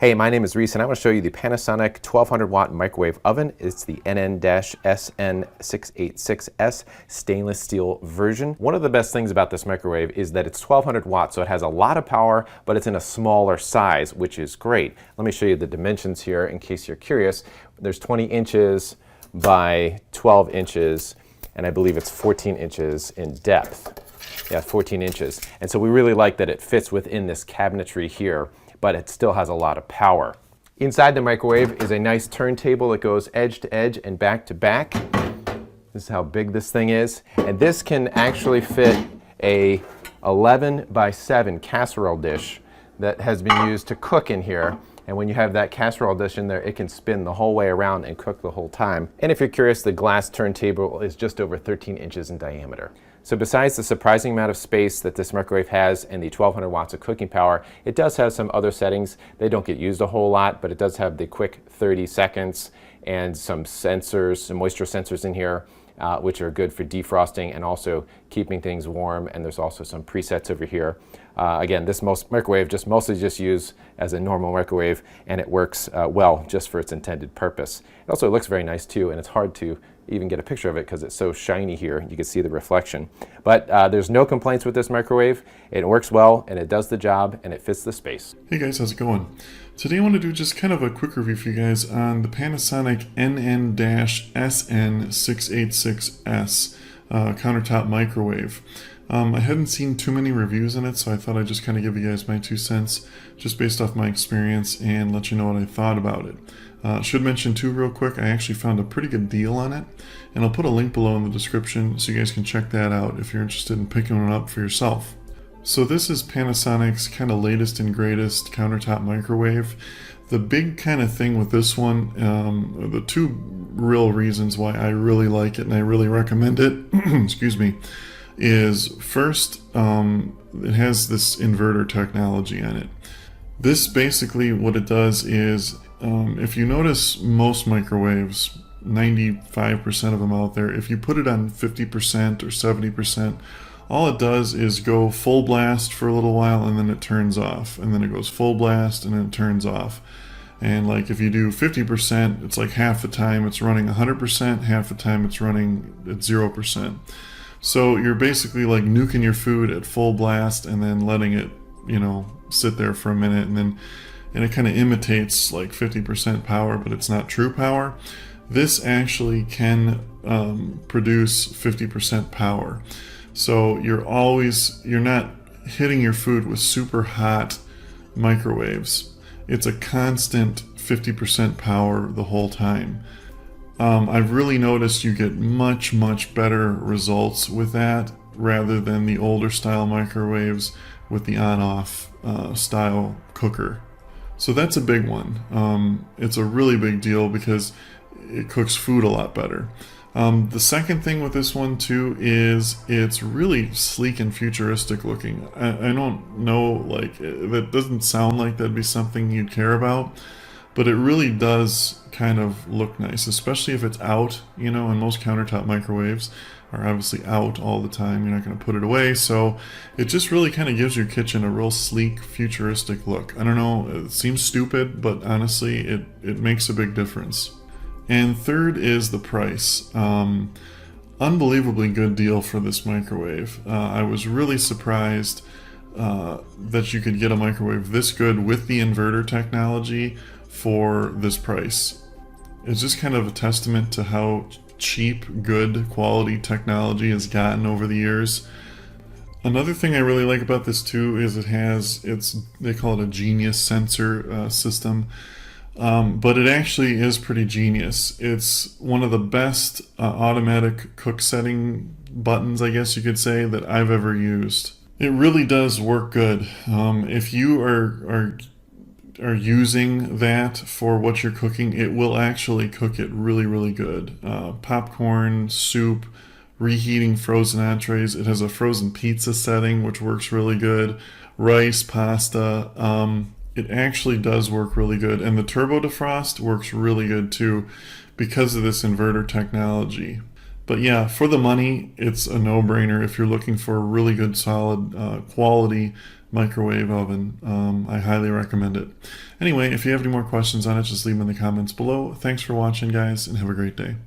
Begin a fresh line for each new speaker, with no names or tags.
Hey, my name is Reese and I want to show you the Panasonic 1200 watt microwave oven. It's the NN-SN686S stainless steel version. One of the best things about this microwave is that it's 1200 watts, so it has a lot of power, but it's in a smaller size, which is great. Let me show you the dimensions here in case you're curious. There's 20 inches by 12 inches, and I believe it's 14 inches in depth. Yeah, 14 inches. And so we really like that it fits within this cabinetry here, but it still has a lot of power. Inside the microwave is a nice turntable that goes edge to edge and back to back. This is how big this thing is. And this can actually fit a 11 by 7 casserole dish that has been used to cook in here. And when you have that casserole dish in there, it can spin the whole way around and cook the whole time. And if you're curious, the glass turntable is just over 13 inches in diameter. So besides the surprising amount of space that this microwave has and the 1200 watts of cooking power, it does have some other settings. They don't get used a whole lot, but it does have the quick 30 seconds and some sensors, some moisture sensors in here, which are good for defrosting and also keeping things warm. And there's also some presets over here. Again, this microwave mostly just used as a normal microwave, and it works well just for its intended purpose. It also looks very nice too, and it's hard to even get a picture of it because it's so shiny here. You can see the reflection. But there's no complaints with this microwave. It works well, and it does the job, and it fits the space.
Hey guys, how's it going? Today I want to do just kind of a quick review for you guys on the Panasonic NN-SN686S countertop microwave. I hadn't seen too many reviews on it, so I thought I'd just kind of give you guys my 2 cents just based off my experience and let you know what I thought about it. Should mention too real quick, I actually found a pretty good deal on it, and I'll put a link below in the description so you guys can check that out if you're interested in picking one up for yourself. So this is Panasonic's kind of latest and greatest countertop microwave. The big kind of thing with this one, the 2 real reasons why I really like it and I really recommend it, excuse me, is first, it has this inverter technology on it. This basically what it does is, if you notice most microwaves, 95% of them out there, if you put it on 50% or 70%, all it does is go full blast for a little while and then it turns off, and then it goes full blast and then it turns off. And like if you do 50%, it's like half the time it's running 100%, half the time it's running at 0%. So you're basically like nuking your food at full blast and then letting it, you know, sit there for a minute, and it kind of imitates like 50% power, but it's not true power. This actually can produce 50% power. So you're not hitting your food with super hot microwaves. It's a constant 50% power the whole time. I've really noticed you get much better results with that rather than the older style microwaves with the on-off style cooker. So that's a big one. It's a really big deal because it cooks food a lot better. The second thing with this one too is it's really sleek and futuristic looking. I don't know, like, that doesn't sound like that'd be something you'd care about, but it really does kind of look nice, especially if it's out, you know, and most countertop microwaves are obviously out all the time. You're not going to put it away, so it just really kind of gives your kitchen a real sleek, futuristic look. I don't know, it seems stupid, but honestly, it makes a big difference. And third is the price. Unbelievably good deal for this microwave. I was really surprised that you could get a microwave this good with the inverter technology for this price. It's just kind of a testament to how cheap, good quality technology has gotten over the years. Another thing I really like about this too is they call it a genius sensor system. But it actually is pretty genius. It's one of the best automatic cook setting buttons, I guess you could say, that I've ever used. It really does work good. If you are using that for what you're cooking, it will actually cook it really good. Popcorn, soup, reheating frozen entrees. It has a frozen pizza setting, which works really good. Rice, pasta. It actually does work really good, and the turbo defrost works really good too because of this inverter technology. But yeah, for the money, it's a no-brainer if you're looking for a really good, solid, quality microwave oven. I highly recommend it. Anyway, if you have any more questions on it, just leave them in the comments below. Thanks for watching, guys, and have a great day.